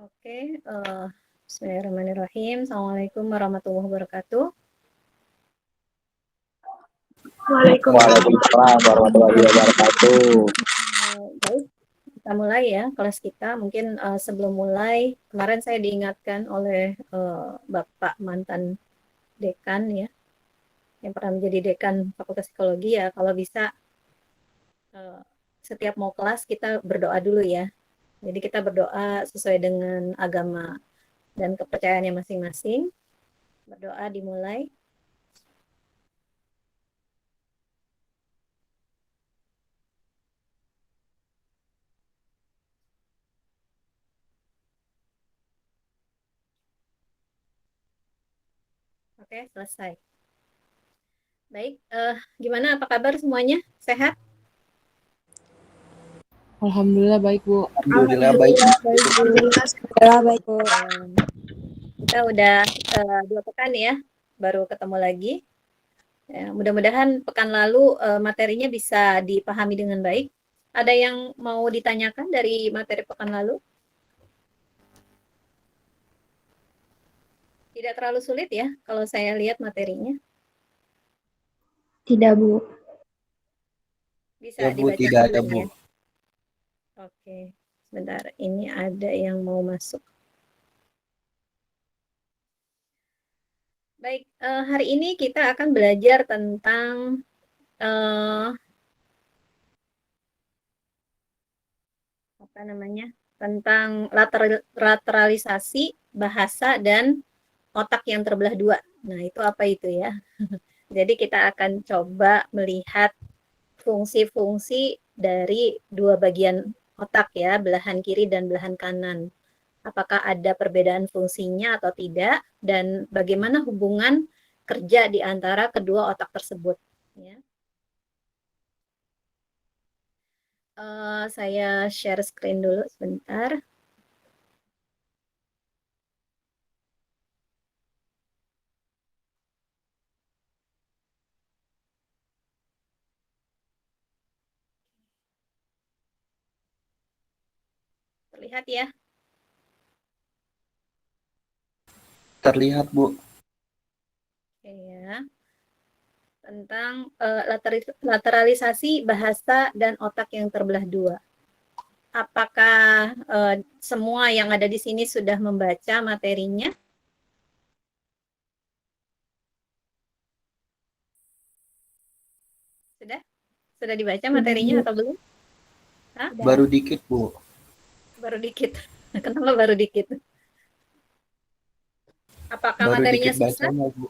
Oke, bismillahirrahmanirrahim. Assalamualaikum warahmatullahi wabarakatuh. Waalaikumsalam warahmatullahi wabarakatuh. Baik, kita mulai ya kelas kita. Mungkin sebelum mulai, kemarin saya diingatkan oleh Bapak mantan dekan ya, yang pernah menjadi dekan Fakultas Psikologi ya, kalau bisa setiap mau kelas kita berdoa dulu ya. Jadi kita berdoa sesuai dengan agama dan kepercayaannya masing-masing. Berdoa dimulai. Oke, selesai. Baik, gimana apa kabar semuanya? Sehat? Alhamdulillah baik, Bu. Alhamdulillah baik. Alhamdulillah baik, Bu. Kita udah 2 pekan ya, baru ketemu lagi. Ya, mudah-mudahan pekan lalu materinya bisa dipahami dengan baik. Ada yang mau ditanyakan dari materi pekan lalu? Tidak terlalu sulit ya, kalau saya lihat materinya. Tidak, Bu. Bisa Ya, Bu, dibaca tidak ada, dulu Bu. ya. Oke, sebentar. Ini ada yang mau masuk. Baik, hari ini kita akan belajar tentang apa namanya? Tentang lateralisasi bahasa dan otak yang terbelah dua. Nah, itu apa itu ya? Jadi kita akan coba melihat fungsi-fungsi dari dua bagian otak ya, belahan kiri dan belahan kanan. Apakah ada perbedaan fungsinya atau tidak, dan bagaimana hubungan kerja di antara kedua otak tersebut. Ya. Saya share screen dulu sebentar. Terlihat ya? Terlihat, Bu. Oke ya. Tentang lateralisasi bahasa dan otak yang terbelah dua. Apakah semua yang ada di sini sudah membaca materinya? Sudah? Sudah dibaca materinya atau belum? Hah? Baru dikit, Bu. Baru dikit. Kenapa baru dikit? Apakah Baru materinya dikit susah? bacanya, Bu.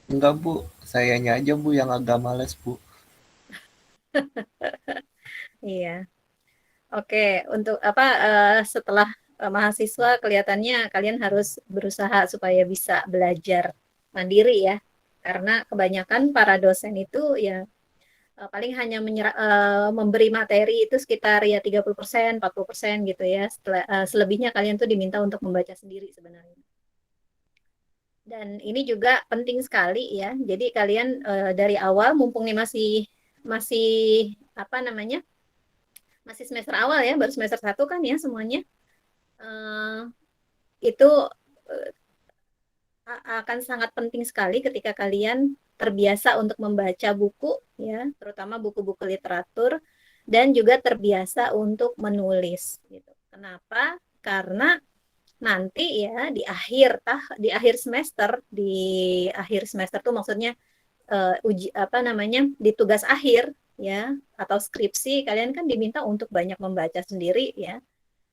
Enggak, Bu. Sayanya aja, Bu, yang agak males, Bu. Iya. Oke, untuk apa setelah mahasiswa kelihatannya kalian harus berusaha supaya bisa belajar mandiri ya. Karena kebanyakan para dosen itu ya paling hanya memberi materi itu sekitar ya 30%, 40% gitu ya. Selebihnya kalian tuh diminta untuk membaca sendiri sebenarnya. Dan ini juga penting sekali ya. Jadi kalian dari awal mumpung nih masih apa namanya? Masih semester awal ya, baru semester 1 kan ya semuanya. Itu akan sangat penting sekali ketika kalian terbiasa untuk membaca buku ya, terutama buku-buku literatur dan juga terbiasa untuk menulis gitu. Kenapa? Karena nanti ya di akhir semester tuh maksudnya uji apa namanya di tugas akhir ya atau skripsi kalian kan diminta untuk banyak membaca sendiri ya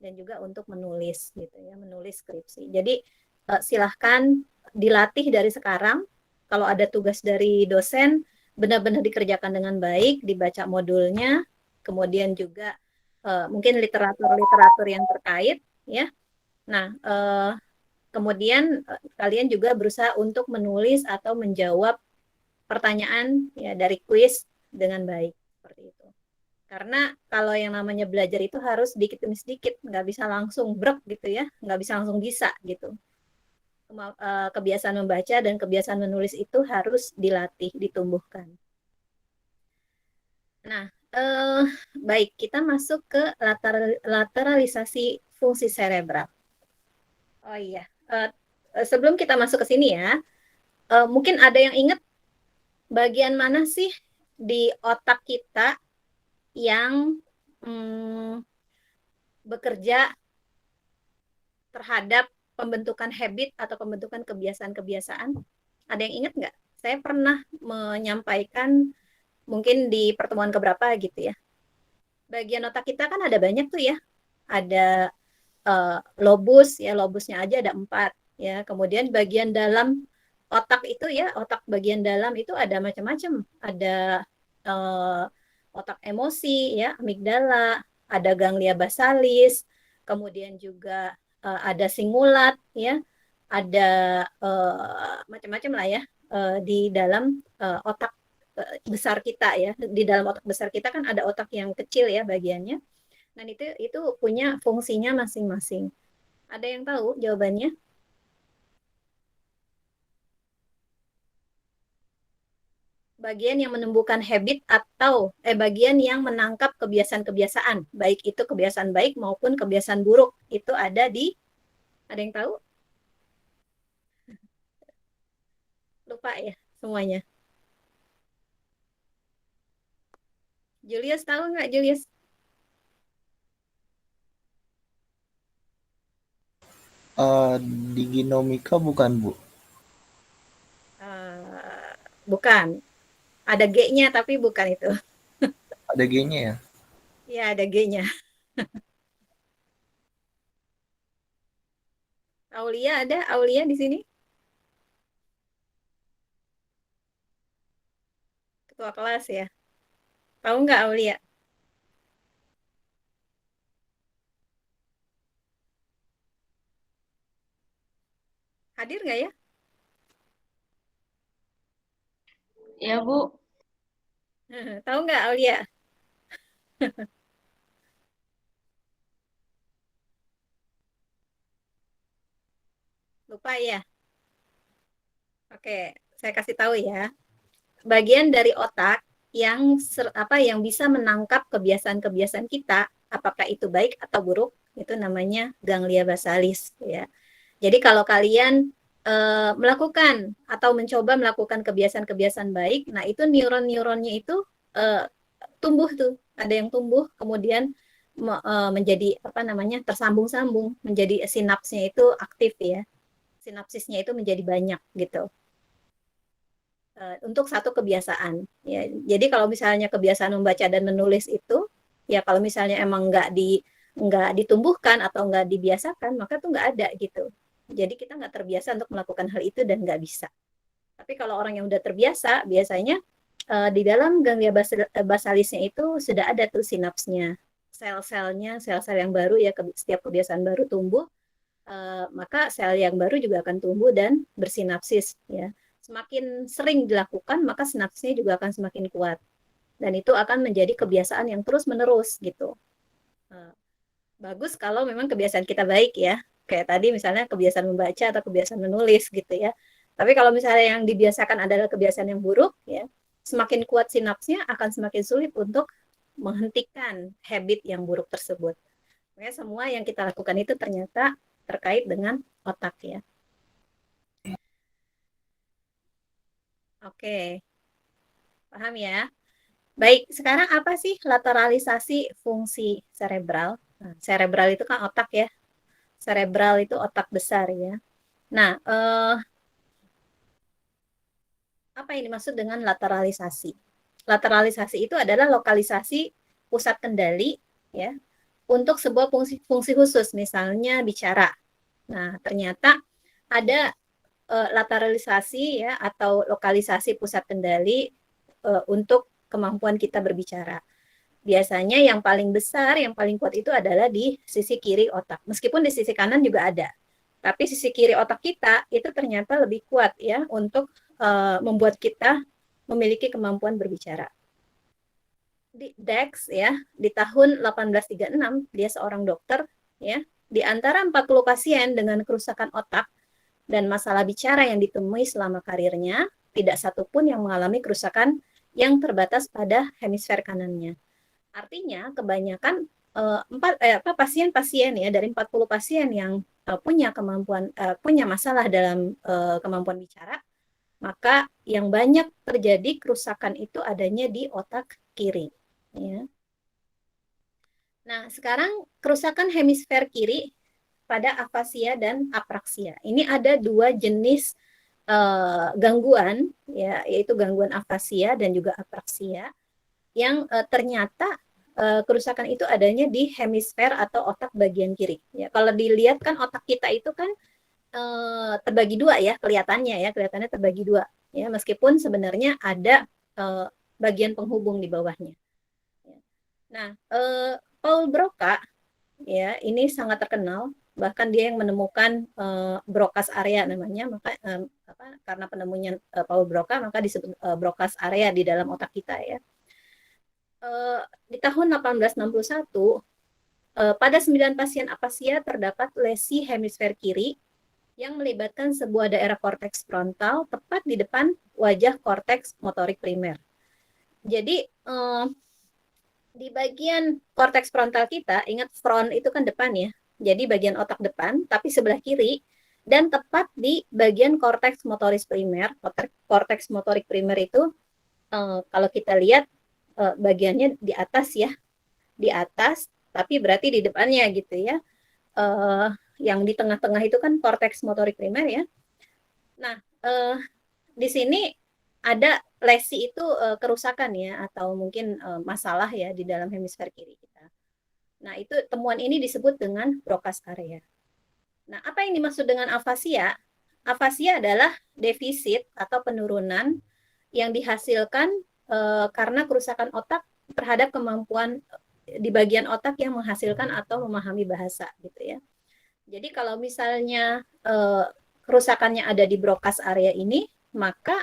dan juga untuk menulis gitu ya, menulis skripsi. Jadi silahkan dilatih dari sekarang. Kalau ada tugas dari dosen, benar-benar dikerjakan dengan baik, dibaca modulnya, kemudian juga mungkin literatur-literatur yang terkait, ya. Nah, kemudian kalian juga berusaha untuk menulis atau menjawab pertanyaan ya dari kuis dengan baik seperti itu. Karena kalau yang namanya belajar itu harus sedikit demi sedikit, nggak bisa langsung brek gitu ya, nggak bisa langsung bisa gitu. Kebiasaan membaca dan kebiasaan menulis itu harus dilatih, ditumbuhkan. Nah, baik kita masuk ke lateralisasi fungsi cerebral. Oh iya, sebelum kita masuk ke sini ya, mungkin ada yang ingat bagian mana sih di otak kita yang bekerja terhadap pembentukan habit atau pembentukan kebiasaan-kebiasaan? Ada yang ingat nggak? Saya pernah menyampaikan mungkin di pertemuan keberapa gitu ya. Bagian otak kita kan ada banyak tuh ya. Ada lobus ya, lobusnya aja ada 4 ya. Kemudian bagian dalam otak itu ya, otak bagian dalam itu ada macam-macam. Ada otak emosi ya, amigdala, ada ganglia basalis, kemudian juga ada singulat ya, ada macam-macam lah ya di dalam otak besar kita ya. Di dalam otak besar kita kan ada otak yang kecil ya bagiannya. Dan itu punya fungsinya masing-masing. Ada yang tahu jawabannya? Bagian yang menumbuhkan habit atau bagian yang menangkap kebiasaan-kebiasaan, baik itu kebiasaan baik maupun kebiasaan buruk, itu ada yang tahu? Lupa ya semuanya. Julius tahu nggak, Julius? Di Ginomika bukan, Bu? Bukan. Ada G-nya tapi bukan itu. Ada G-nya ya? Ya, ada G-nya. Aulia ada? Aulia di sini? Ketua kelas ya. Tahu nggak Aulia? Hadir nggak ya? Ya, Bu. Tahu nggak Aulia? Lupa ya? Oke, saya kasih tahu ya. Bagian dari otak yang bisa menangkap kebiasaan-kebiasaan kita, apakah itu baik atau buruk, itu namanya ganglia basalis ya. Jadi kalau kalian melakukan atau mencoba melakukan kebiasaan-kebiasaan baik, nah itu neuron-neuronnya itu tumbuh tuh, ada yang tumbuh kemudian menjadi tersambung-sambung, menjadi sinapsnya itu aktif ya, sinapsisnya itu menjadi banyak gitu untuk satu kebiasaan ya. Jadi kalau misalnya kebiasaan membaca dan menulis itu ya, kalau misalnya emang nggak ditumbuhkan atau nggak dibiasakan, maka tuh nggak ada gitu. Jadi kita nggak terbiasa untuk melakukan hal itu dan nggak bisa. Tapi kalau orang yang udah terbiasa, biasanya di dalam ganglia basalisnya itu sudah ada tuh sinapsnya, sel-selnya, sel-sel yang baru ya, setiap kebiasaan baru tumbuh, maka sel yang baru juga akan tumbuh dan bersinapsis ya. Semakin sering dilakukan, maka sinapsisnya juga akan semakin kuat. Dan itu akan menjadi kebiasaan yang terus-menerus gitu. Bagus kalau memang kebiasaan kita baik ya. Kayak tadi misalnya kebiasaan membaca atau kebiasaan menulis gitu ya. Tapi kalau misalnya yang dibiasakan adalah kebiasaan yang buruk ya, semakin kuat sinapsnya akan semakin sulit untuk menghentikan habit yang buruk tersebut. Makanya semua yang kita lakukan itu ternyata terkait dengan otak ya. Oke, paham ya? Baik, sekarang apa sih lateralisasi fungsi cerebral? Nah, cerebral itu kan otak ya. Cerebral itu otak besar ya. Nah, apa yang dimaksud dengan lateralisasi? Lateralisasi itu adalah lokalisasi pusat kendali ya untuk sebuah fungsi khusus, misalnya bicara. Nah, ternyata ada lateralisasi ya atau lokalisasi pusat kendali untuk kemampuan kita berbicara. Biasanya yang paling besar, yang paling kuat itu adalah di sisi kiri otak. Meskipun di sisi kanan juga ada. Tapi sisi kiri otak kita itu ternyata lebih kuat ya untuk membuat kita memiliki kemampuan berbicara. Di Dex ya, di tahun 1836 dia seorang dokter ya, di antara 40 pasien dengan kerusakan otak dan masalah bicara yang ditemui selama karirnya, tidak satupun yang mengalami kerusakan yang terbatas pada hemisfer kanannya. Artinya kebanyakan pasien-pasien ya, dari 40 pasien yang punya masalah dalam kemampuan bicara, maka yang banyak terjadi kerusakan itu adanya di otak kiri. Ya. Nah, sekarang kerusakan hemisfer kiri pada afasia dan apraksia. Ini ada dua jenis gangguan, ya, yaitu gangguan afasia dan juga apraksia, yang ternyata kerusakan itu adanya di hemisfer atau otak bagian kiri. Ya, kalau dilihat kan otak kita itu kan terbagi dua ya, kelihatannya terbagi dua. Ya, meskipun sebenarnya ada bagian penghubung di bawahnya. Nah, Paul Broca ya ini sangat terkenal, bahkan dia yang menemukan Broca's area namanya, maka karena penemunya Paul Broca maka disebut Broca's area di dalam otak kita ya. Di tahun 1861 pada 9 pasien afasia terdapat lesi hemisfer kiri yang melibatkan sebuah daerah korteks frontal tepat di depan wajah korteks motorik primer. Jadi di bagian korteks frontal kita, ingat front itu kan depan ya, jadi bagian otak depan, tapi sebelah kiri, dan tepat di bagian korteks motoris primer. Korteks motorik primer itu kalau kita lihat bagiannya di atas ya, di atas, tapi berarti di depannya gitu ya. Yang di tengah-tengah itu kan korteks motorik primer ya. Nah, di sini ada lesi itu kerusakan ya, atau mungkin masalah ya di dalam hemisfer kiri kita. Nah, itu temuan ini disebut dengan Broca's area. Nah, apa yang dimaksud dengan afasia? Afasia adalah defisit atau penurunan yang dihasilkan karena kerusakan otak terhadap kemampuan di bagian otak yang menghasilkan atau memahami bahasa gitu ya. Jadi kalau misalnya kerusakannya ada di Broca's area ini, maka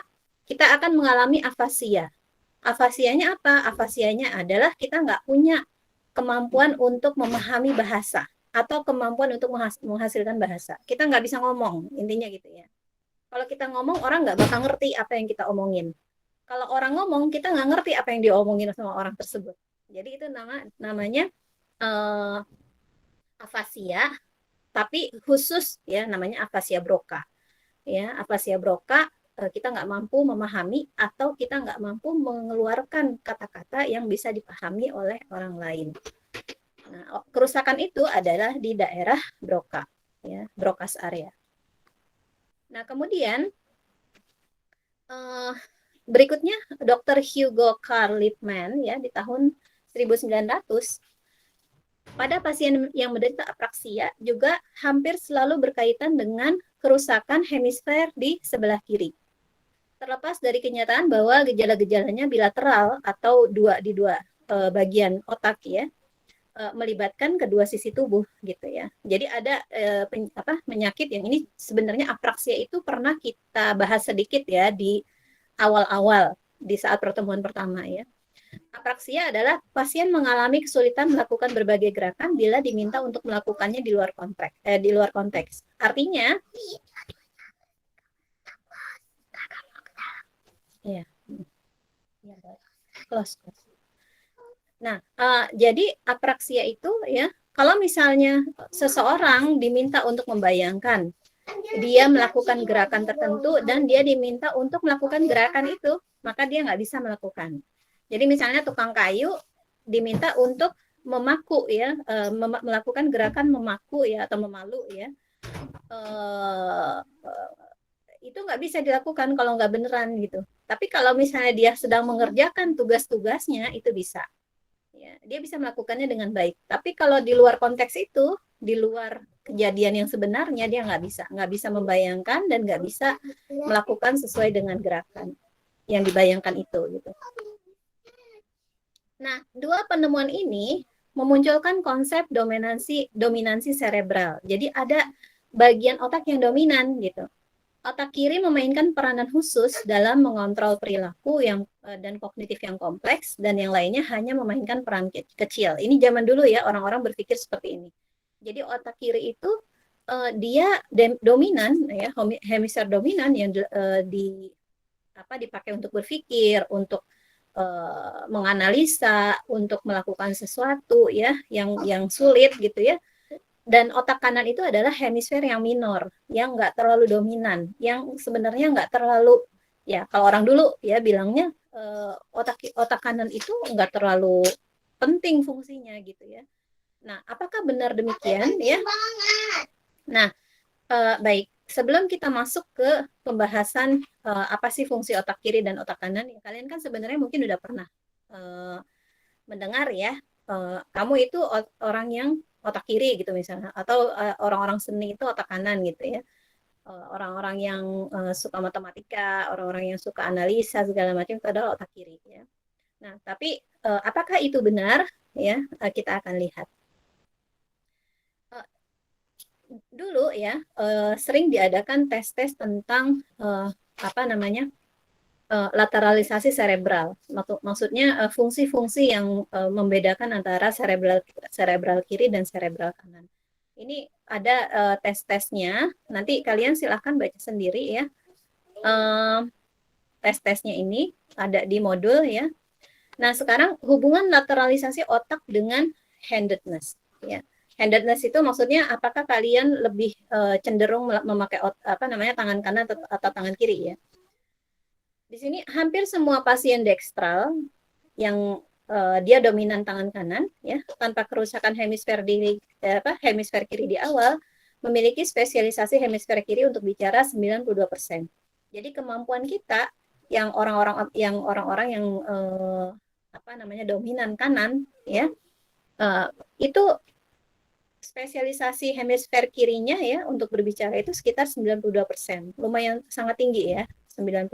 kita akan mengalami afasia. Afasianya apa? Afasianya adalah kita nggak punya kemampuan untuk memahami bahasa atau kemampuan untuk menghasilkan bahasa. Kita nggak bisa ngomong, intinya gitu ya. Kalau kita ngomong, orang nggak bakal ngerti apa yang kita omongin. Kalau orang ngomong, kita nggak ngerti apa yang diomongin sama orang tersebut. Jadi itu namanya afasia, tapi khusus ya, namanya afasia Broca. Ya, afasia Broca kita nggak mampu memahami atau kita nggak mampu mengeluarkan kata-kata yang bisa dipahami oleh orang lain. Nah, kerusakan itu adalah di daerah Broca, ya, Broca's area. Nah, kemudian berikutnya Dr. Hugo Carl Lippmann ya di tahun 1900 pada pasien yang menderita apraksia juga hampir selalu berkaitan dengan kerusakan hemisfer di sebelah kiri. Terlepas dari kenyataan bahwa gejala-gejalanya bilateral atau di dua bagian otak ya, melibatkan kedua sisi tubuh gitu ya. Jadi ada penyakit yang ini sebenarnya apraksia itu pernah kita bahas sedikit ya di awal-awal di saat pertemuan pertama ya. Apraksia adalah pasien mengalami kesulitan melakukan berbagai gerakan bila diminta untuk melakukannya di luar konteks. Artinya ya. Close. Nah, jadi apraksia itu ya, kalau misalnya seseorang diminta untuk membayangkan dia melakukan gerakan tertentu dan dia diminta untuk melakukan gerakan itu, maka dia nggak bisa melakukan. Jadi misalnya tukang kayu diminta untuk memaku ya, melakukan gerakan memaku ya atau memalu ya, itu nggak bisa dilakukan kalau nggak beneran gitu. Tapi kalau misalnya dia sedang mengerjakan tugas-tugasnya itu bisa. Ya, dia bisa melakukannya dengan baik. Tapi kalau di luar konteks itu, di luar kejadian yang sebenarnya, dia nggak bisa membayangkan dan nggak bisa melakukan sesuai dengan gerakan yang dibayangkan itu. Gitu. Nah, dua penemuan ini memunculkan konsep dominansi cerebral. Jadi ada bagian otak yang dominan gitu. Otak kiri memainkan peranan khusus dalam mengontrol perilaku dan kognitif yang kompleks, dan yang lainnya hanya memainkan peran kecil. Ini zaman dulu ya, orang-orang berpikir seperti ini. Jadi otak kiri itu dia dominan, ya, hemisfer dominan yang dipakai untuk berpikir, untuk menganalisa, untuk melakukan sesuatu ya yang sulit gitu ya. Dan otak kanan itu adalah hemisfer yang minor, yang nggak terlalu dominan, yang sebenarnya nggak terlalu, ya kalau orang dulu ya bilangnya otak kanan itu nggak terlalu penting fungsinya gitu ya. Nah, apakah benar demikian ya? Nah, baik. Sebelum kita masuk ke pembahasan apa sih fungsi otak kiri dan otak kanan, ya, kalian kan sebenarnya mungkin udah pernah mendengar ya, kamu itu orang yang otak kiri gitu misalnya, atau orang-orang seni itu otak kanan gitu ya. Orang-orang yang suka matematika, orang-orang yang suka analisa segala macam itu adalah otak kiri ya. Nah, tapi apakah itu benar ya? Kita akan lihat. Dulu ya sering diadakan tes-tes tentang apa namanya lateralisasi cerebral. Maksudnya fungsi-fungsi yang membedakan antara cerebral kiri dan cerebral kanan. Ini ada tes-tesnya. Nanti kalian silahkan baca sendiri ya. Tes-tesnya ini ada di modul ya. Nah, sekarang hubungan lateralisasi otak dengan handedness ya. Handedness itu maksudnya apakah kalian lebih cenderung memakai tangan kanan atau tangan kiri ya. Di sini hampir semua pasien dekstral yang dia dominan tangan kanan ya, tanpa kerusakan hemisfer kiri di awal, memiliki spesialisasi hemisfer kiri untuk bicara 92%. Jadi kemampuan kita yang orang-orang yang dominan kanan ya, itu spesialisasi hemisfer kirinya ya untuk berbicara itu sekitar 92%. Lumayan sangat tinggi ya, 90%.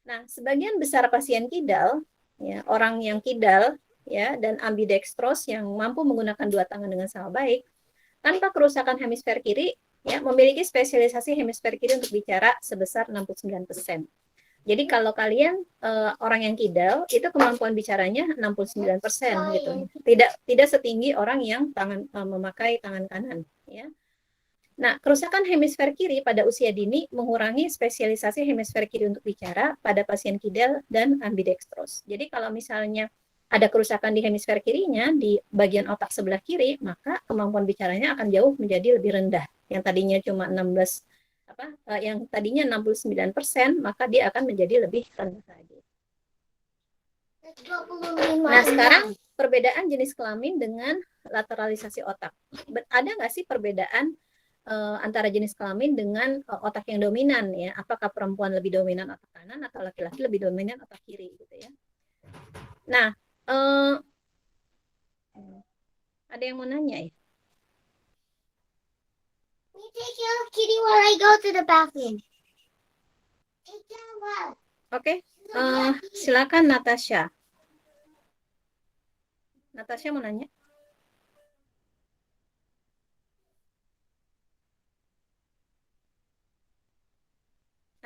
Nah, sebagian besar pasien kidal ya, orang yang kidal ya dan ambidextrous yang mampu menggunakan dua tangan dengan sama baik tanpa kerusakan hemisfer kiri ya, memiliki spesialisasi hemisfer kiri untuk bicara sebesar 69%. Jadi kalau kalian orang yang kidal itu kemampuan bicaranya 69% gitu. Tidak setinggi orang yang memakai tangan kanan ya. Nah, kerusakan hemisfer kiri pada usia dini mengurangi spesialisasi hemisfer kiri untuk bicara pada pasien kidal dan ambidextrous. Jadi kalau misalnya ada kerusakan di hemisfer kirinya di bagian otak sebelah kiri, maka kemampuan bicaranya akan jauh menjadi lebih rendah. Yang tadinya cuma 69%, maka dia akan menjadi lebih rendah lagi. Nah, sekarang perbedaan jenis kelamin dengan lateralisasi otak. Ada nggak sih perbedaan antara jenis kelamin dengan otak yang dominan ya? Apakah perempuan lebih dominan otak kanan atau laki-laki lebih dominan otak kiri gitu ya? Nah, ada yang mau nanya ya? Take care of Kitty while I go to the bathroom. Oke, silakan Natasha. Natasha mau nanya?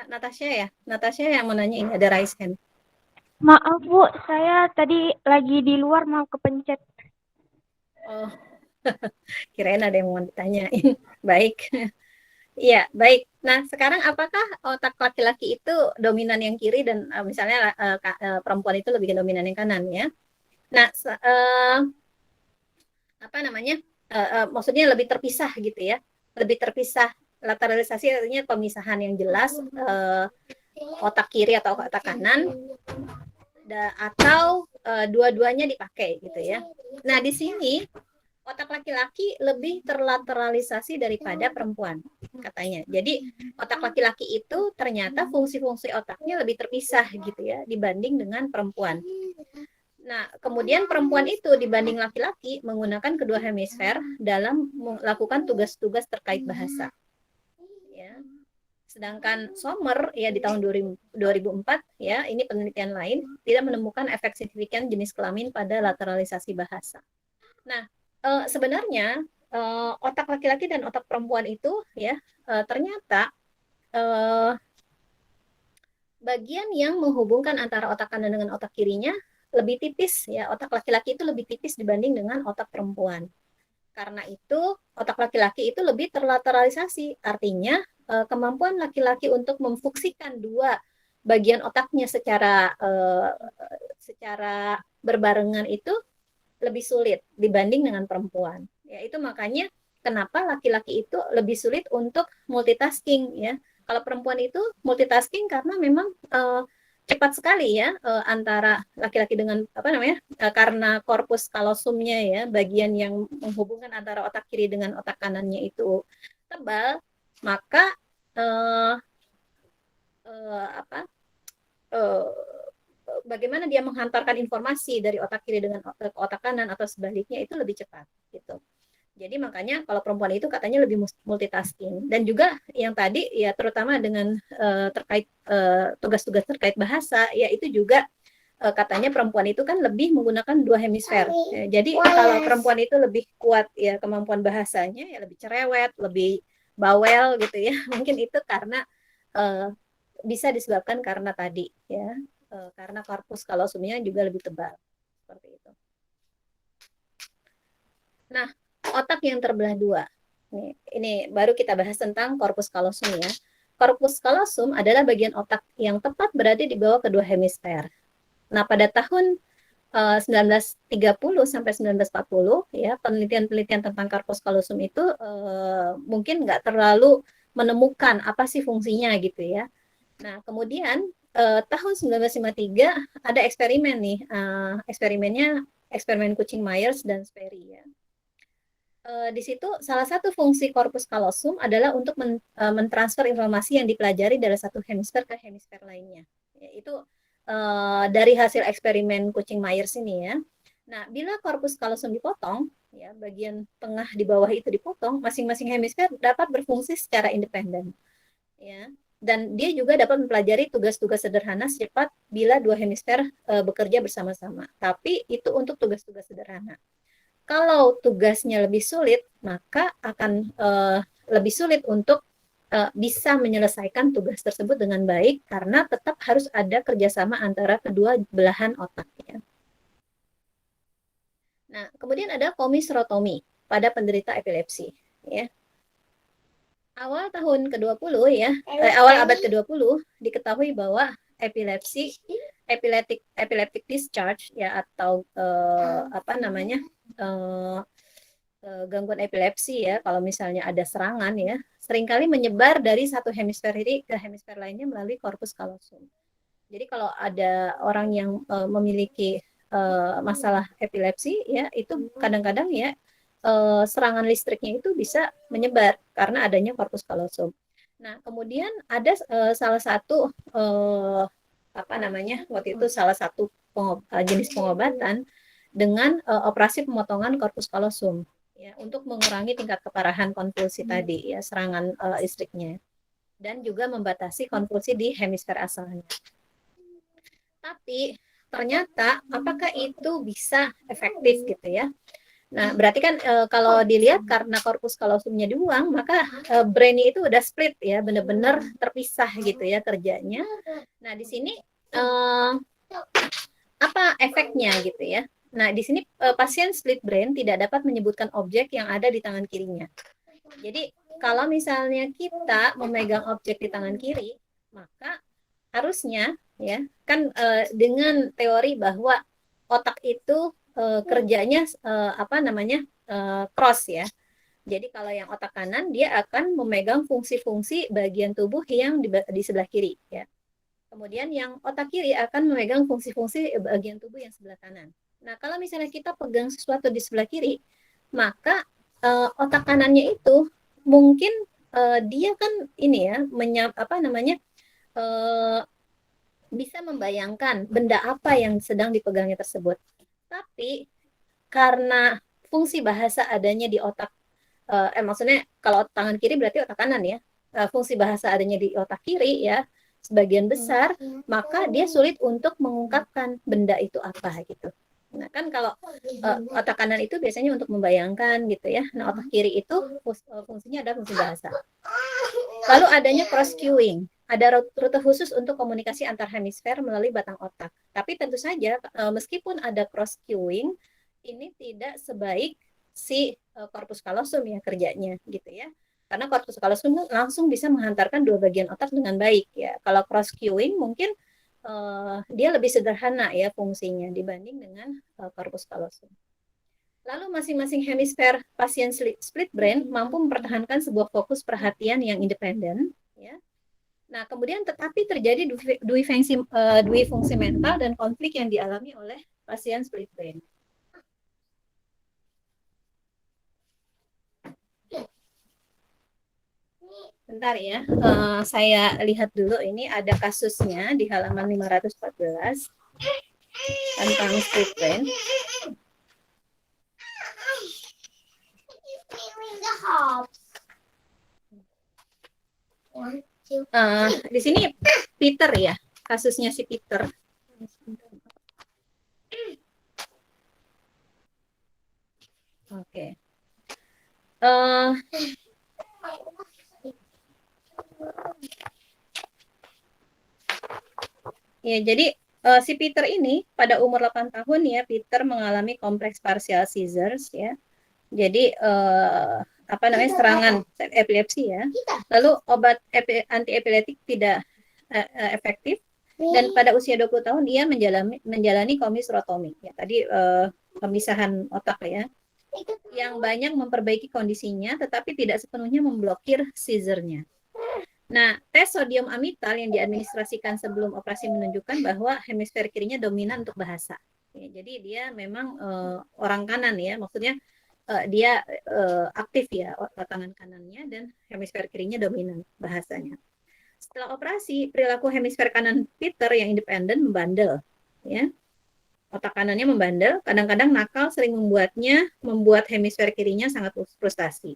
Natasha ya? Natasha yang mau nanya, ini ada raise hand. Maaf Bu, saya tadi lagi di luar mau kepencet. Oh, kirain ada yang mau ditanyain. Baik. Iya, baik. Nah, sekarang apakah otak laki-laki itu dominan yang kiri dan misalnya perempuan itu lebih dominan yang kanan ya? Nah, maksudnya lebih terpisah gitu ya, lebih terpisah. Lateralisasi artinya pemisahan yang jelas otak kiri atau otak kanan, atau dua-duanya dipakai gitu ya. Nah, di sini otak laki-laki lebih terlateralisasi daripada perempuan katanya. Jadi otak laki-laki itu ternyata fungsi-fungsi otaknya lebih terpisah gitu ya dibanding dengan perempuan. Nah, kemudian perempuan itu dibanding laki-laki menggunakan kedua hemisfer dalam melakukan tugas-tugas terkait bahasa. Ya. Sedangkan Sommer ya di tahun 2004 ya, ini penelitian lain tidak menemukan efek signifikan jenis kelamin pada lateralisasi bahasa. Nah, sebenarnya otak laki-laki dan otak perempuan itu ya ternyata bagian yang menghubungkan antara otak kanan dengan otak kirinya lebih tipis ya. Otak laki-laki itu lebih tipis dibanding dengan otak perempuan. Karena itu otak laki-laki itu lebih terlateralisasi. Artinya kemampuan laki-laki untuk memfungsikan dua bagian otaknya secara berbarengan itu lebih sulit dibanding dengan perempuan. Ya, itu makanya kenapa laki-laki itu lebih sulit untuk multitasking ya. Kalau perempuan itu multitasking karena memang cepat sekali ya antara laki-laki dengan apa namanya karena korpus kalosumnya ya bagian yang menghubungkan antara otak kiri dengan otak kanannya itu tebal, maka eh, apa eh, bagaimana dia menghantarkan informasi dari otak kiri dengan otak kanan atau sebaliknya itu lebih cepat gitu. Jadi makanya kalau perempuan itu katanya lebih multitasking dan juga yang tadi ya terutama dengan terkait tugas-tugas terkait bahasa ya itu juga katanya perempuan itu kan lebih menggunakan dua hemisfer. Ya, jadi kalau perempuan itu lebih kuat ya kemampuan bahasanya ya lebih cerewet, lebih bawel gitu ya. Mungkin itu karena uh, bisa disebabkan karena tadi ya karena korpus kalosumnya juga lebih tebal seperti itu. Nah, otak yang terbelah dua. Ini baru kita bahas tentang korpus kalosum ya. Korpus kalosum adalah bagian otak yang tepat berada di bawah kedua hemisfer. Nah, pada tahun 1930 sampai 1940 ya penelitian-penelitian tentang korpus kalosum itu mungkin nggak terlalu menemukan apa sih fungsinya gitu ya. Nah, kemudian tahun 1953 ada eksperimen nih, eksperimennya eksperimen kucing Myers dan Sperry ya. Di situ salah satu fungsi korpus kalosum adalah untuk mentransfer informasi yang dipelajari dari satu hemisfer ke hemisfer lainnya. Yaitu dari hasil eksperimen kucing Myers ini ya. Nah, bila korpus kalosum dipotong, ya bagian tengah di bawah itu dipotong, masing-masing hemisfer dapat berfungsi secara independen. Ya, dan dia juga dapat mempelajari tugas-tugas sederhana secepat bila dua hemisfer bekerja bersama-sama. Tapi itu untuk tugas-tugas sederhana. Kalau tugasnya lebih sulit, maka akan lebih sulit untuk bisa menyelesaikan tugas tersebut dengan baik karena tetap harus ada kerjasama antara kedua belahan otaknya. Nah, kemudian ada komisrotomi pada penderita epilepsi. Ya. Awal tahun ke-20 ya, awal abad ke-20 diketahui bahwa epileptic discharge ya atau apa namanya gangguan epilepsi ya kalau misalnya ada serangan ya seringkali menyebar dari satu hemisfer kiri ke hemisfer lainnya melalui korpus kalosum. Jadi kalau ada orang yang memiliki masalah epilepsi ya itu kadang-kadang ya serangan listriknya itu bisa menyebar karena adanya korpus kalosum. Nah, kemudian ada salah satu apa namanya waktu itu salah satu jenis pengobatan dengan operasi pemotongan korpus kalosum ya untuk mengurangi tingkat keparahan konvulsi tadi ya serangan listriknya dan juga membatasi konvulsi di hemisfer asalnya. Tapi ternyata apakah itu bisa efektif gitu ya? Nah, berarti kan kalau dilihat karena korpus kalosumnya dibuang, maka brainnya itu udah split ya, benar-benar terpisah gitu ya kerjanya. Nah, di sini apa efeknya gitu ya? Nah, di sini pasien split brain tidak dapat menyebutkan objek yang ada di tangan kirinya. Jadi, kalau misalnya kita memegang objek di tangan kiri, maka harusnya ya kan dengan teori bahwa otak itu kerjanya apa namanya cross ya. Jadi kalau yang otak kanan dia akan memegang fungsi-fungsi bagian tubuh yang di sebelah kiri ya. Kemudian yang otak kiri akan memegang fungsi-fungsi bagian tubuh yang sebelah kanan. Nah, kalau misalnya kita pegang sesuatu di sebelah kiri, maka otak kanannya itu mungkin dia kan ini ya apa namanya bisa membayangkan benda apa yang sedang dipegangnya tersebut. Tapi karena fungsi bahasa adanya di otak, maksudnya kalau tangan kiri berarti otak kanan ya, fungsi bahasa adanya di otak kiri ya, sebagian besar, maka dia sulit untuk mengungkapkan benda itu apa gitu. Nah kan kalau otak kanan itu biasanya untuk membayangkan gitu ya, nah otak kiri itu fungsinya ada fungsi bahasa. Lalu adanya cross cueing, ada rute khusus untuk komunikasi antar hemisfer melalui batang otak. Tapi tentu saja meskipun ada cross cueing, ini tidak sebaik si korpus kalosum ya kerjanya gitu ya. Karena corpus callosum langsung bisa menghantarkan dua bagian otak dengan baik ya. Kalau cross cueing mungkin dia lebih sederhana ya fungsinya dibanding dengan corpus callosum. Lalu masing-masing hemisfer pasien split brain mampu mempertahankan sebuah fokus perhatian yang independen ya. Nah, kemudian tetapi terjadi dui fungsi mental dan konflik yang dialami oleh pasien split brain. Bentar ya, saya lihat dulu ini ada kasusnya di halaman 514 tentang split brain. Di sini Peter ya, kasusnya si Peter. Oke. Ya, jadi si Peter ini pada umur 8 tahun ya, Peter mengalami kompleks partial seizures ya. Jadi apa namanya serangan epilepsi ya. Lalu obat anti-epileptik tidak efektif dan pada usia 20 tahun dia menjalani komisrotomi ya. Tadi pemisahan otak ya. Yang banyak memperbaiki kondisinya tetapi tidak sepenuhnya memblokir seizure-nya. Nah, tes sodium amital yang diadministrasikan sebelum operasi menunjukkan bahwa hemisfer kirinya dominan untuk bahasa. Ya, jadi dia memang orang kanan ya, maksudnya dia aktif ya tangan kanannya dan hemisfer kirinya dominan bahasanya. Setelah operasi, perilaku hemisfer kanan Peter yang independen membandel, ya. Otak kanannya membandel, kadang-kadang nakal sering membuat hemisfer kirinya sangat frustasi.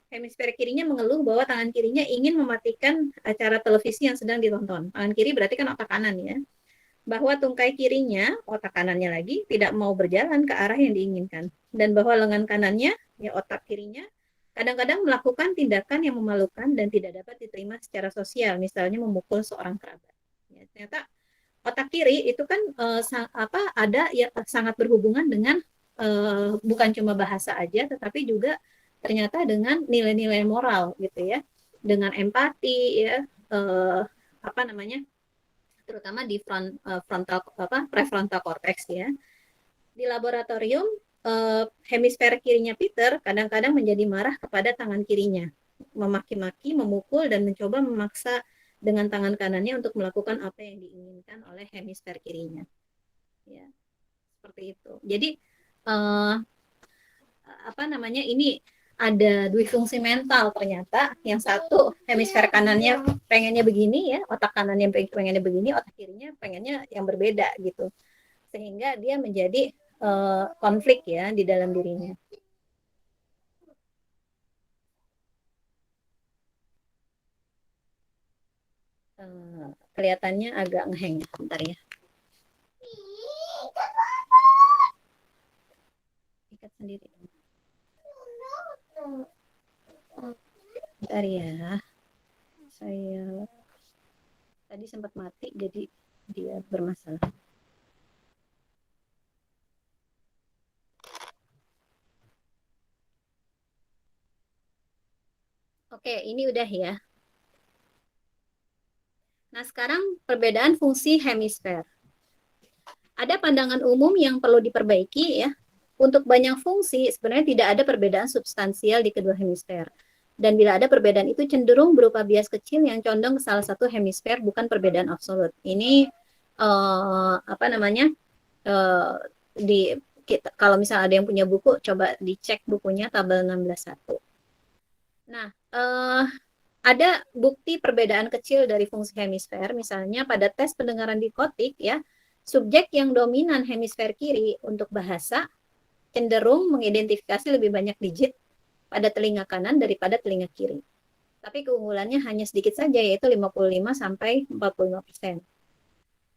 Hemisfer kirinya mengeluh bahwa tangan kirinya ingin mematikan acara televisi yang sedang ditonton. Tangan kiri berarti kan otak kanan ya. Bahwa tungkai kirinya, otak kanannya lagi, tidak mau berjalan ke arah yang diinginkan. Dan bahwa lengan kanannya, ya otak kirinya, kadang-kadang melakukan tindakan yang memalukan dan tidak dapat diterima secara sosial, misalnya memukul seorang kerabat. Ya, ternyata otak kiri itu kan ada ya sangat berhubungan dengan bukan cuma bahasa aja, tetapi juga ternyata dengan nilai-nilai moral gitu ya, dengan empati ya, terutama di prefrontal cortex ya. Di laboratorium hemisfer kirinya Peter kadang-kadang menjadi marah kepada tangan kirinya, memaki-maki, memukul dan mencoba memaksa dengan tangan kanannya untuk melakukan apa yang diinginkan oleh hemisfer kirinya. Ya, seperti itu. Jadi ini ada dui fungsi mental ternyata. Yang satu hemisfer kanannya pengennya begini ya, otak kanannya pengennya begini, otak kirinya pengennya yang berbeda gitu, sehingga dia menjadi konflik ya di dalam dirinya. Kelihatannya agak ngeheng, bentar ya. Ikat sendiri. Bentar ya. Saya tadi sempat mati jadi dia bermasalah. Oke, ini udah ya. Nah, sekarang perbedaan fungsi hemisfer. Ada pandangan umum yang perlu diperbaiki ya. Untuk banyak fungsi, sebenarnya tidak ada perbedaan substansial di kedua hemisfer. Dan bila ada perbedaan itu cenderung berupa bias kecil yang condong ke salah satu hemisfer, bukan perbedaan absolut. Ini kalau misalnya ada yang punya buku, coba dicek bukunya tabel 16.1. Nah, ada bukti perbedaan kecil dari fungsi hemisfer, misalnya pada tes pendengaran dikotik ya, subjek yang dominan hemisfer kiri untuk bahasa cenderung mengidentifikasi lebih banyak digit pada telinga kanan daripada telinga kiri. Tapi keunggulannya hanya sedikit saja, yaitu 55-45%.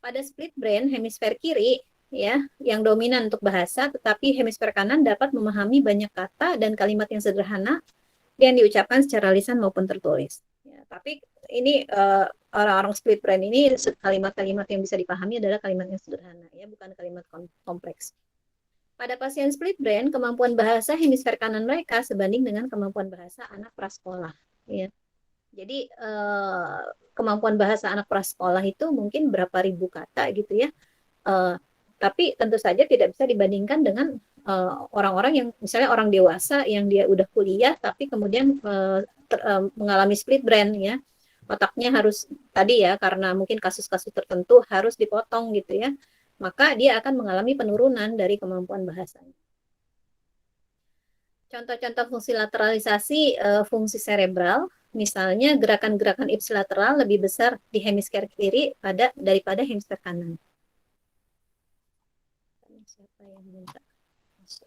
Pada split brain, hemisfer kiri ya yang dominan untuk bahasa, tetapi hemisfer kanan dapat memahami banyak kata dan kalimat yang sederhana yang diucapkan secara lisan maupun tertulis. Ya, tapi ini orang-orang split brain ini kalimat-kalimat yang bisa dipahami adalah kalimat yang sederhana, ya, bukan kalimat kompleks. Pada pasien split brain, kemampuan bahasa hemisfer kanan mereka sebanding dengan kemampuan bahasa anak prasekolah. Ya. Jadi kemampuan bahasa anak prasekolah itu mungkin berapa ribu kata gitu ya. Tapi tentu saja tidak bisa dibandingkan dengan orang-orang yang misalnya orang dewasa yang dia udah kuliah tapi kemudian mengalami split brain ya. Otaknya harus tadi ya karena mungkin kasus-kasus tertentu harus dipotong gitu ya. Maka dia akan mengalami penurunan dari kemampuan bahasanya. Contoh-contoh fungsi lateralisasi fungsi cerebral, misalnya gerakan-gerakan ipsilateral lebih besar di hemisfer kiri daripada hemisfer kanan. Siapa yang minta masuk?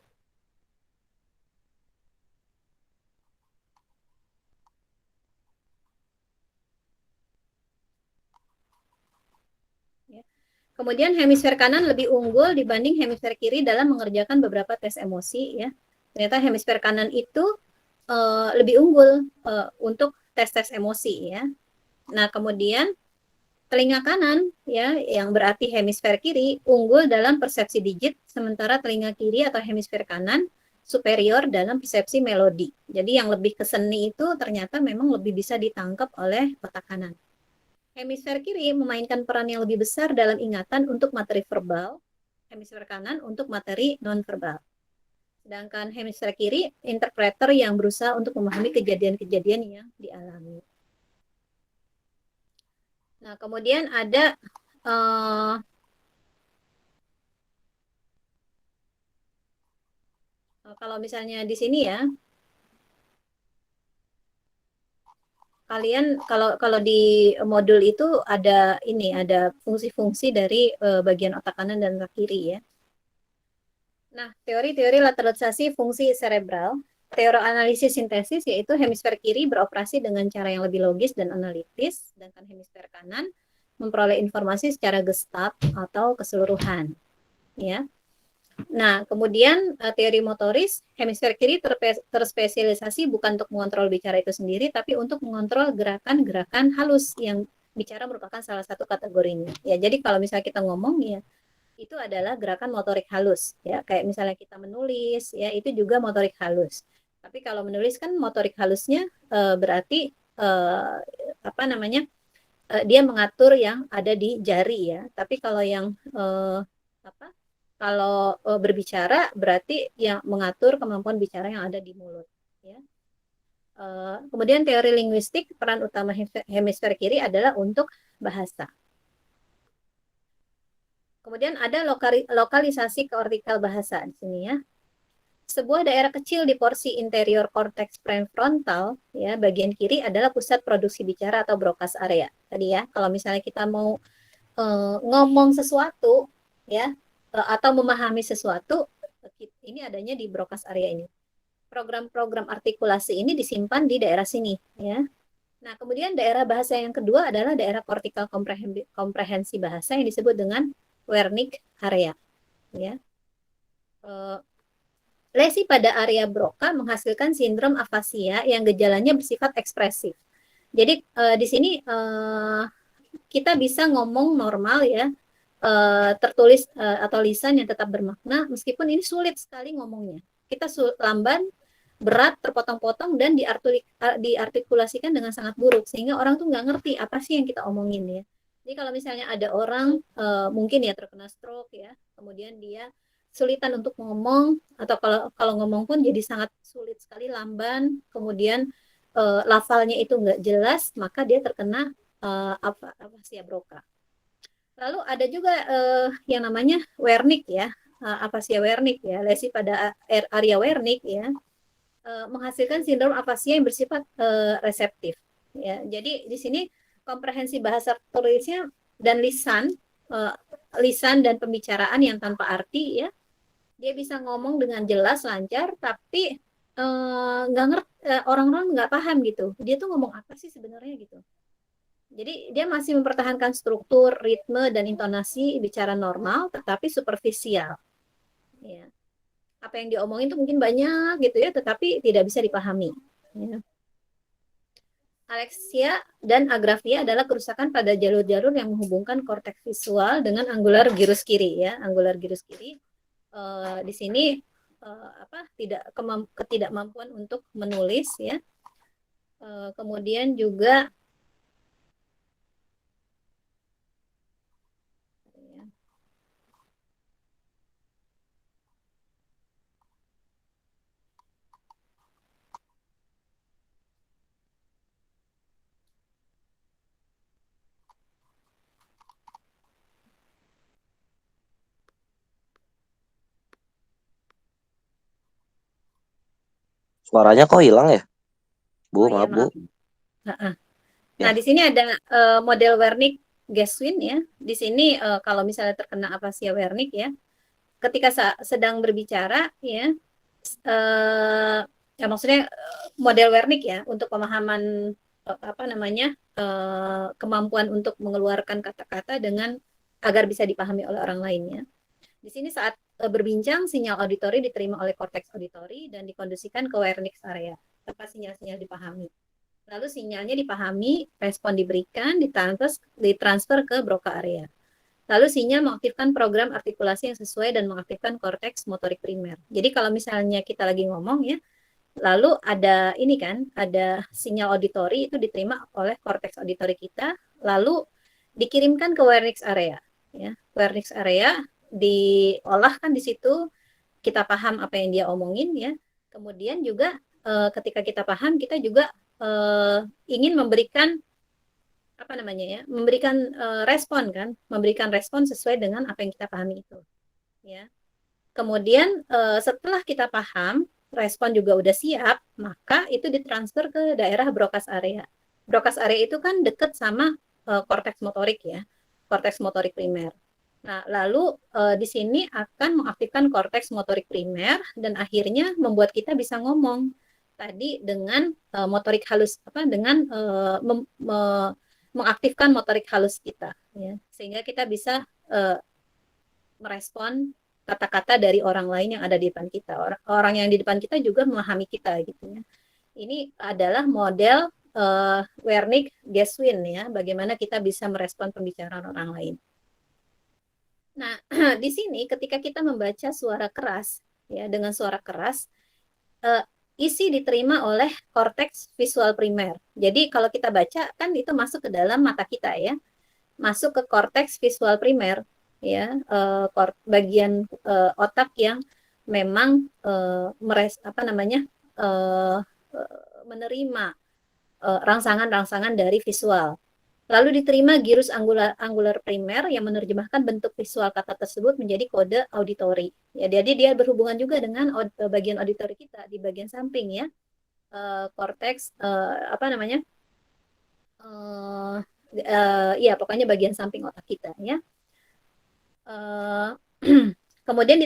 Kemudian hemisfer kanan lebih unggul dibanding hemisfer kiri dalam mengerjakan beberapa tes emosi ya. Ternyata hemisfer kanan itu lebih unggul untuk tes-tes emosi ya. Nah, kemudian telinga kanan ya yang berarti hemisfer kiri unggul dalam persepsi digit sementara telinga kiri atau hemisfer kanan superior dalam persepsi melodi. Jadi yang lebih ke seni itu ternyata memang lebih bisa ditangkap oleh otak kanan. Hemisfer kiri memainkan peran yang lebih besar dalam ingatan untuk materi verbal, hemisfer kanan untuk materi non-verbal. Sedangkan hemisfer kiri, interpreter yang berusaha untuk memahami kejadian-kejadian yang dialami. Nah, kemudian ada kalau misalnya di sini ya, kalian kalau di modul itu ada fungsi-fungsi dari bagian otak kanan dan otak kiri ya. Nah, teori-teori lateralisasi fungsi cerebral, teori analisis sintesis yaitu hemisfer kiri beroperasi dengan cara yang lebih logis dan analitis, sedangkan hemisfer kanan memperoleh informasi secara gestalt atau keseluruhan. Ya. Nah, kemudian teori motoris, hemisfer kiri terspesialisasi bukan untuk mengontrol bicara itu sendiri, tapi untuk mengontrol gerakan-gerakan halus yang bicara merupakan salah satu kategorinya. Ya, jadi kalau misalnya kita ngomong ya, itu adalah gerakan motorik halus. Ya, kayak misalnya kita menulis, ya itu juga motorik halus. Tapi kalau menulis kan motorik halusnya berarti dia mengatur yang ada di jari ya. Tapi kalau yang kalau berbicara berarti yang mengatur kemampuan bicara yang ada di mulut. Ya. Kemudian teori linguistik, peran utama hemisfer kiri adalah untuk bahasa. Kemudian ada lokalisasi kortikal bahasa di sini ya. Sebuah daerah kecil di porsi interior korteks prefrontal ya, bagian kiri adalah pusat produksi bicara atau broadcast area. Tadi ya, kalau misalnya kita mau ngomong sesuatu ya, atau memahami sesuatu, ini adanya di broadcast area ini. Program-program artikulasi ini disimpan di daerah sini ya. Nah, kemudian daerah bahasa yang kedua adalah daerah kortikal komprehensi bahasa yang disebut dengan Wernicke area ya. Lesi pada area Broca menghasilkan sindrom afasia yang gejalanya bersifat ekspresif. Jadi di sini kita bisa ngomong normal ya, tertulis atau lisan yang tetap bermakna meskipun ini sulit sekali ngomongnya. Kita lamban, berat, terpotong-potong dan diartikulasikan dengan sangat buruk sehingga orang tuh nggak ngerti apa sih yang kita omongin ya. Jadi kalau misalnya ada orang mungkin ya terkena stroke ya, kemudian dia sulitan untuk ngomong atau kalau ngomong pun jadi sangat sulit sekali, lamban, kemudian lafalnya itu nggak jelas, maka dia terkena afasia Broca. Lalu ada juga yang namanya Wernicke ya, afasia Wernicke ya, lesi pada area Wernicke ya, menghasilkan sindrom afasia yang bersifat reseptif. Ya, jadi di sini komprehensi bahasa tulisnya dan lisan dan pembicaraan yang tanpa arti ya, dia bisa ngomong dengan jelas lancar tapi nggak ngerti, orang-orang nggak paham gitu dia tuh ngomong apa sih sebenarnya gitu. Jadi dia masih mempertahankan struktur, ritme dan intonasi bicara normal tetapi superficial ya. Apa yang diomongin tuh mungkin banyak gitu ya tetapi tidak bisa dipahami ya. Aleksia dan agrafia adalah kerusakan pada jalur-jalur yang menghubungkan korteks visual dengan angular gyrus kiri ya. Angular gyrus kiri di sini ketidakmampuan untuk menulis ya. Kemudian juga Suaranya kok hilang ya? Bu, oh ya maaf Bu. maaf. Nah, Ya. di sini ada model Wernicke-Gueswin ya. Di sini kalau misalnya terkena afasia Wernicke ya, ketika sedang berbicara ya, ya maksudnya model Wernicke ya untuk pemahaman kemampuan untuk mengeluarkan kata-kata dengan agar bisa dipahami oleh orang lainnya. Di sini saat berbincang, sinyal auditori diterima oleh korteks auditori dan dikondisikan ke Wernicke area, tanpa sinyal-sinyal dipahami. Lalu sinyalnya dipahami, respon diberikan, ditransfer ke Broca area. Lalu sinyal mengaktifkan program artikulasi yang sesuai dan mengaktifkan korteks motorik primer. Jadi kalau misalnya kita lagi ngomong ya, lalu ada ini kan, ada sinyal auditori itu diterima oleh korteks auditori kita, lalu dikirimkan ke Wernicke area. Ya, Wernicke area diolah kan di situ, kita paham apa yang dia omongin ya. Kemudian juga ketika kita paham, kita juga ingin memberikan memberikan respon kan, memberikan respon sesuai dengan apa yang kita pahami itu ya. Kemudian setelah kita paham, respon juga udah siap, maka itu ditransfer ke daerah Broca's area. Broca's area itu kan dekat sama korteks motorik ya, korteks motorik primer. Nah, lalu di sini akan mengaktifkan korteks motorik primer dan akhirnya membuat kita bisa ngomong tadi dengan motorik halus dengan mengaktifkan motorik halus kita ya, sehingga kita bisa merespon kata-kata dari orang lain yang ada di depan kita. Orang yang di depan kita juga memahami kita gitu ya. Ini adalah model Wernicke-Gueswin ya, bagaimana kita bisa merespon pembicaraan orang lain. Nah, di sini ketika kita membaca suara keras ya, dengan suara keras isi diterima oleh korteks visual primer. Jadi kalau kita baca kan itu masuk ke dalam mata kita ya, masuk ke korteks visual primer ya, bagian otak yang memang menerima rangsangan-rangsangan dari visual. Lalu diterima gyrus angular primer yang menerjemahkan bentuk visual kata tersebut menjadi kode auditori. Ya, jadi dia berhubungan juga dengan bagian auditori kita di bagian samping ya, korteks ya pokoknya bagian samping otak kita ya. Kemudian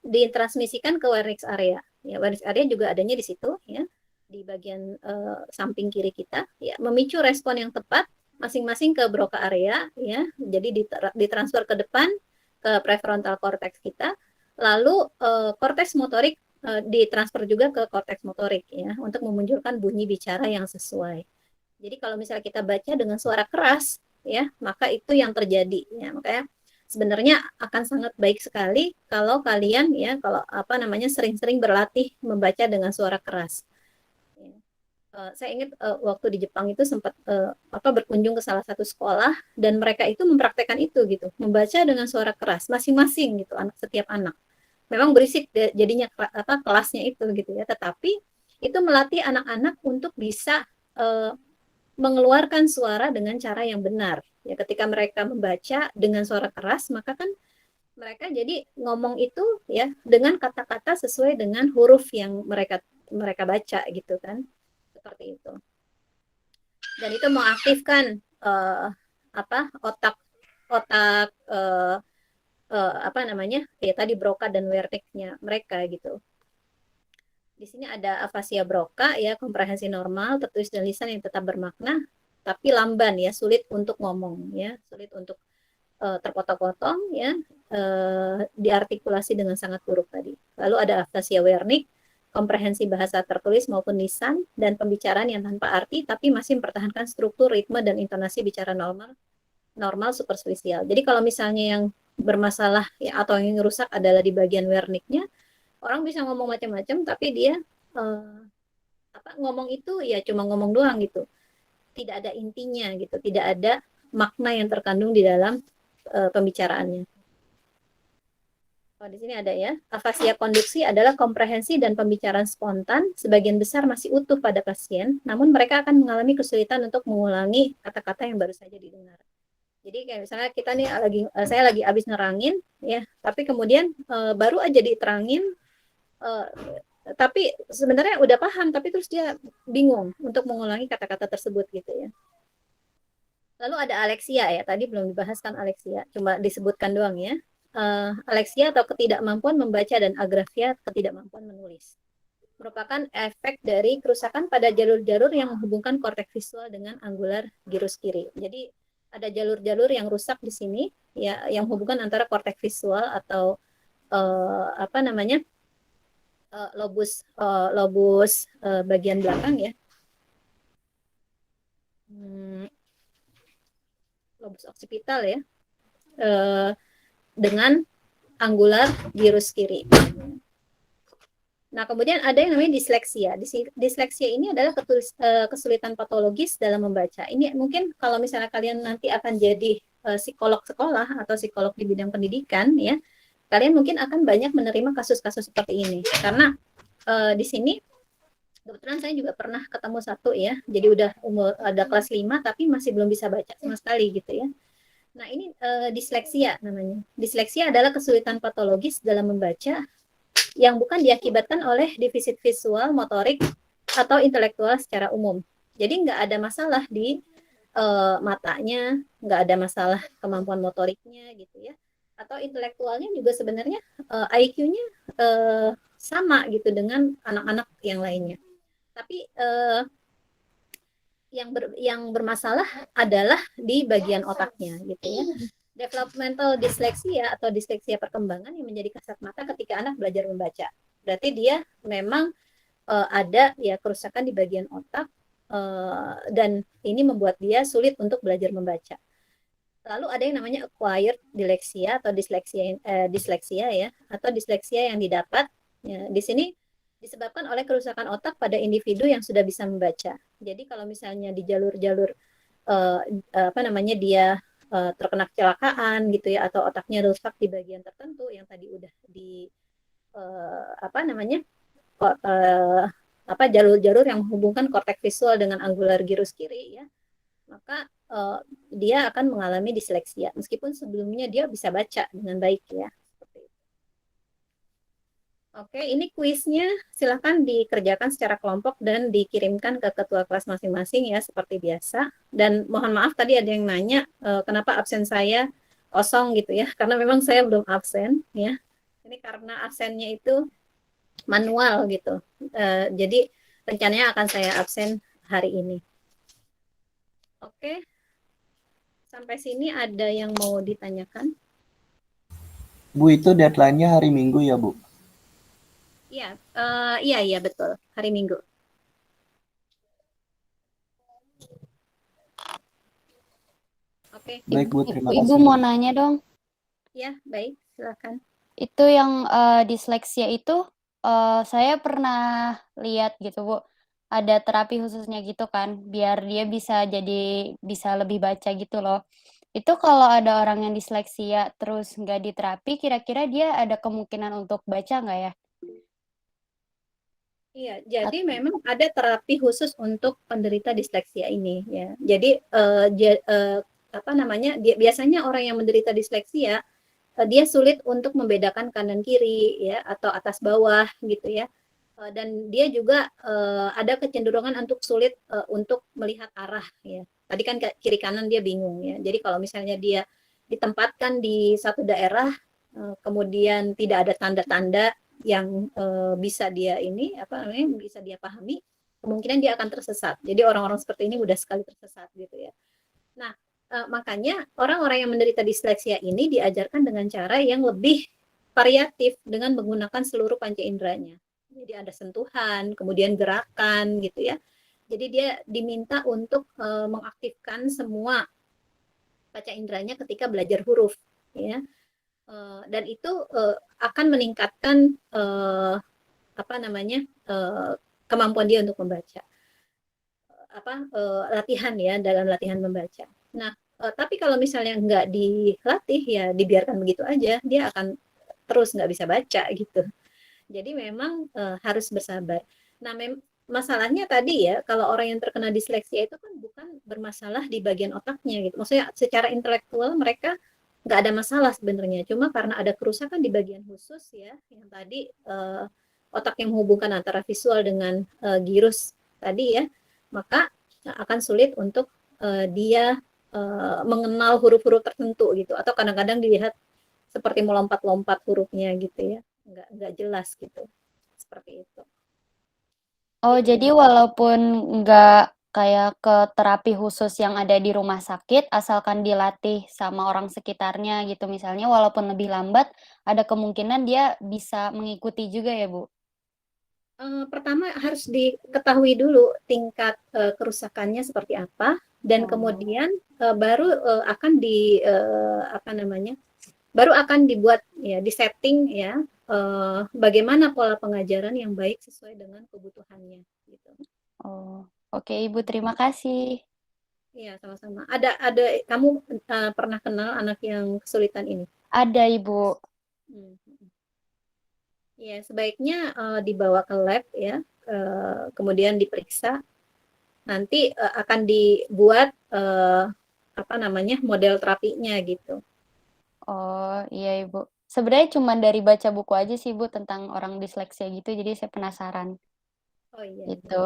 ditransmisikan ke Wernicke area. Ya, Wernicke area juga adanya di situ ya, di bagian samping kiri kita ya, memicu respon yang tepat masing-masing ke Broca area ya. Jadi ditransfer ke depan ke prefrontal cortex kita. Lalu korteks motorik ditransfer juga ke korteks motorik ya, untuk memunculkan bunyi bicara yang sesuai. Jadi kalau misalnya kita baca dengan suara keras ya, maka itu yang terjadi ya. Makanya sebenarnya akan sangat baik sekali kalau kalian ya, kalau sering-sering berlatih membaca dengan suara keras. Saya ingat waktu di Jepang itu sempat berkunjung ke salah satu sekolah dan mereka itu mempraktekkan itu gitu, membaca dengan suara keras masing-masing gitu, setiap anak. Memang berisik jadinya kelasnya itu gitu ya, tetapi itu melatih anak-anak untuk bisa mengeluarkan suara dengan cara yang benar. Ya, ketika mereka membaca dengan suara keras, maka kan mereka jadi ngomong itu ya dengan kata-kata sesuai dengan huruf yang mereka baca gitu kan. Seperti itu. Dan itu mengaktifkan otak ya tadi Broca dan Wernicke-nya mereka gitu. Di sini ada afasia Broca ya, komprehensi normal, tertulis dan lisan yang tetap bermakna, tapi lamban ya, sulit untuk ngomong ya, sulit untuk terpotong-potong ya, diartikulasi dengan sangat buruk tadi. Lalu ada afasia Wernicke, komprehensi bahasa tertulis maupun lisan, dan pembicaraan yang tanpa arti tapi masih mempertahankan struktur, ritme, dan intonasi bicara normal superspesial. Jadi kalau misalnya yang bermasalah ya, atau yang rusak adalah di bagian wernicnya, orang bisa ngomong macam-macam tapi dia ngomong itu ya cuma ngomong doang gitu, tidak ada intinya gitu, tidak ada makna yang terkandung di dalam pembicaraannya. Oh, di sini ada ya. Afasia konduksi adalah komprehensi dan pembicaraan spontan, sebagian besar masih utuh pada pasien, namun mereka akan mengalami kesulitan untuk mengulangi kata-kata yang baru saja didengar. Jadi kayak misalnya kita nih saya lagi habis nerangin ya, tapi kemudian baru aja diterangin, tapi sebenarnya udah paham, tapi terus dia bingung untuk mengulangi kata-kata tersebut gitu ya. Lalu ada aleksia ya, tadi belum dibahaskan aleksia, cuma disebutkan doang ya. Aleksia atau ketidakmampuan membaca dan agrafia ketidakmampuan menulis merupakan efek dari kerusakan pada jalur-jalur yang menghubungkan korteks visual dengan angular gyrus kiri. Jadi ada jalur-jalur yang rusak di sini ya, yang hubungan antara korteks visual atau lobus bagian belakang ya, lobus occipital ya, dengan angular gyrus kiri. Nah, kemudian ada yang namanya disleksia. Disleksia ini adalah kesulitan patologis dalam membaca. Ini mungkin kalau misalnya kalian nanti akan jadi psikolog sekolah atau psikolog di bidang pendidikan ya, kalian mungkin akan banyak menerima kasus-kasus seperti ini. Karena di sini kebetulan saya juga pernah ketemu satu ya, jadi udah ada kelas 5 tapi masih belum bisa baca sama sekali gitu ya. Nah, ini disleksia namanya. Disleksia adalah kesulitan patologis dalam membaca yang bukan diakibatkan oleh defisit visual, motorik, atau intelektual secara umum. Jadi nggak ada masalah di matanya, nggak ada masalah kemampuan motoriknya gitu ya. Atau intelektualnya juga sebenarnya IQ-nya sama gitu dengan anak-anak yang lainnya. Tapi yang bermasalah adalah di bagian otaknya gitu ya. Developmental dyslexia atau disleksia perkembangan yang menjadi kasat mata ketika anak belajar membaca. Berarti dia memang ada ya kerusakan di bagian otak dan ini membuat dia sulit untuk belajar membaca. Lalu ada yang namanya acquired dyslexia atau disleksia ya, atau disleksia yang didapat. Ya, di sini disebabkan oleh kerusakan otak pada individu yang sudah bisa membaca. Jadi kalau misalnya di jalur-jalur dia terkena kecelakaan gitu ya, atau otaknya rusak di bagian tertentu yang tadi udah di jalur-jalur yang menghubungkan korteks visual dengan angular gyrus kiri ya, maka dia akan mengalami disleksia meskipun sebelumnya dia bisa baca dengan baik ya. Oke, ini kuisnya silahkan dikerjakan secara kelompok dan dikirimkan ke ketua kelas masing-masing ya, seperti biasa. Dan mohon maaf tadi ada yang nanya kenapa absen saya kosong gitu ya, karena memang saya belum absen ya. Ini karena absennya itu manual gitu. Jadi rencananya akan saya absen hari ini. Oke, sampai sini ada yang mau ditanyakan? Bu, itu deadline-nya hari Minggu ya, Bu? Iya betul, hari Minggu. Oke. Baik, Bu, terima kasih. Ibu mau nanya dong. Ya, baik, silakan. Itu yang disleksia itu saya pernah lihat gitu, Bu. Ada terapi khususnya gitu kan, biar dia bisa lebih baca gitu loh. Itu kalau ada orang yang disleksia terus nggak diterapi, kira-kira dia ada kemungkinan untuk baca nggak ya? Iya, jadi memang ada terapi khusus untuk penderita disleksia ini ya. Jadi biasanya orang yang menderita disleksia dia sulit untuk membedakan kanan kiri ya, atau atas bawah gitu ya. Dan dia juga ada kecenderungan untuk sulit untuk melihat arah ya. Tadi kan kiri kanan dia bingung ya. Jadi kalau misalnya dia ditempatkan di satu daerah kemudian tidak ada tanda-tanda yang bisa dia bisa dia pahami, kemungkinan dia akan tersesat. Jadi orang-orang seperti ini mudah sekali tersesat gitu ya. Nah, makanya orang-orang yang menderita disleksia ini diajarkan dengan cara yang lebih variatif dengan menggunakan seluruh panca inderanya. Jadi ada sentuhan, kemudian gerakan gitu ya. Jadi dia diminta untuk mengaktifkan semua panca inderanya ketika belajar huruf ya. dan itu akan meningkatkan kemampuan dia untuk membaca. Latihan ya, dalam latihan membaca. Nah, tapi kalau misalnya nggak dilatih ya dibiarkan begitu aja, dia akan terus nggak bisa baca gitu. Jadi memang harus bersabar. Nah, masalahnya tadi ya, kalau orang yang terkena disleksia itu kan bukan bermasalah di bagian otaknya gitu. Maksudnya secara intelektual mereka nggak ada masalah sebenarnya. Cuma karena ada kerusakan di bagian khusus ya, yang tadi otak yang menghubungkan antara visual dengan girus tadi ya, maka akan sulit untuk dia mengenal huruf-huruf tertentu gitu. Atau kadang-kadang dilihat seperti melompat-lompat hurufnya gitu ya, nggak jelas gitu, seperti itu. Oh, Gitu jadi ya. walaupun nggak kayak ke terapi khusus yang ada di rumah sakit, asalkan dilatih sama orang sekitarnya gitu misalnya, walaupun lebih lambat, ada kemungkinan dia bisa mengikuti juga ya, Bu? Pertama harus diketahui dulu tingkat kerusakannya seperti apa, dan kemudian baru akan dibuat ya, disetting ya, bagaimana pola pengajaran yang baik sesuai dengan kebutuhannya gitu. Oh, oke Ibu, terima kasih. Iya, sama-sama. Ada kamu pernah kenal anak yang kesulitan ini? Ada Ibu. Ya, sebaiknya dibawa ke lab ya, kemudian diperiksa. Nanti akan dibuat model terapinya gitu. Oh, iya Ibu. Sebenarnya cuma dari baca buku aja sih Bu tentang orang disleksia gitu, jadi saya penasaran. Oh iya. Gitu.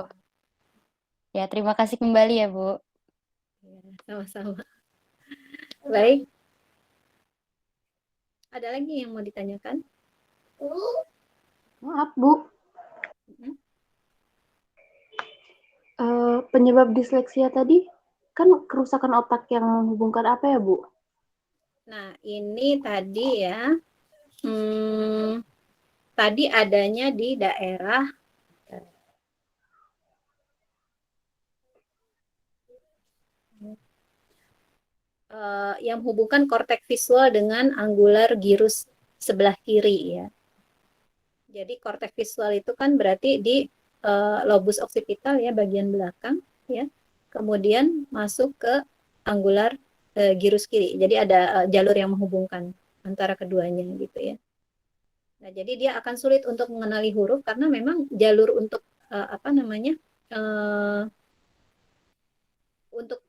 Ya, terima kasih kembali ya Bu. Ya, sama-sama. Baik. Ada lagi yang mau ditanyakan? Maaf, Bu. Mm-mm. Penyebab disleksia tadi kan kerusakan otak yang menghubungkan apa ya, Bu? Nah, ini tadi ya, tadi adanya di daerah yang menghubungkan korteks visual dengan angular gyrus sebelah kiri ya. Jadi korteks visual itu kan berarti di lobus occipital ya, bagian belakang ya. Kemudian masuk ke angular gyrus kiri. Jadi ada jalur yang menghubungkan antara keduanya gitu ya. Nah, jadi dia akan sulit untuk mengenali huruf karena memang jalur untuk untuk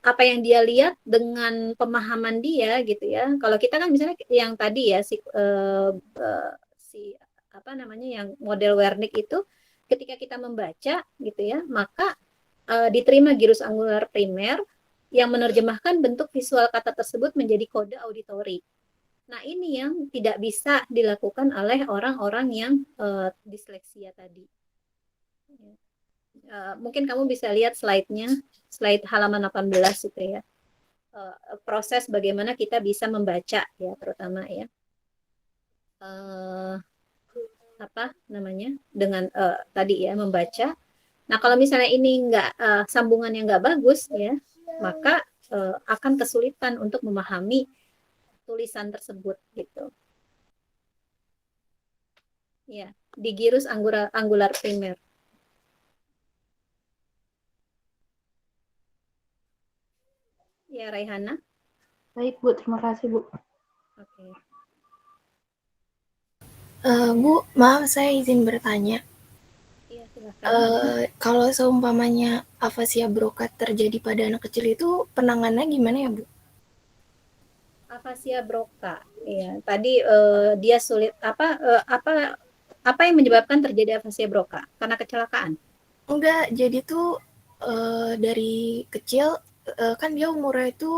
apa yang dia lihat dengan pemahaman dia gitu ya. Kalau kita kan misalnya yang tadi ya yang model Wernicke itu ketika kita membaca gitu ya, maka diterima gyrus angular primer yang menerjemahkan bentuk visual kata tersebut menjadi kode auditori. Nah, ini yang tidak bisa dilakukan oleh orang-orang yang disleksia tadi. Mungkin kamu bisa lihat slide-nya, slide halaman 18 itu ya. Proses bagaimana kita bisa membaca ya, terutama ya. Dengan tadi ya membaca. Nah, kalau misalnya ini sambungannya nggak bagus ya, maka akan kesulitan untuk memahami tulisan tersebut gitu. Ya, di gyrus angular primer. Ya, Raihana. Baik, Bu. Terima kasih, Bu. Oke. Bu, maaf saya izin bertanya. Iya, silakan. Kalau seumpamanya afasia Broca terjadi pada anak kecil itu penanganannya gimana ya, Bu? Afasia Broca. Ya, tadi dia sulit apa yang menyebabkan terjadi afasia Broca? Karena kecelakaan? Enggak, jadi tuh dari kecil kan dia umurnya itu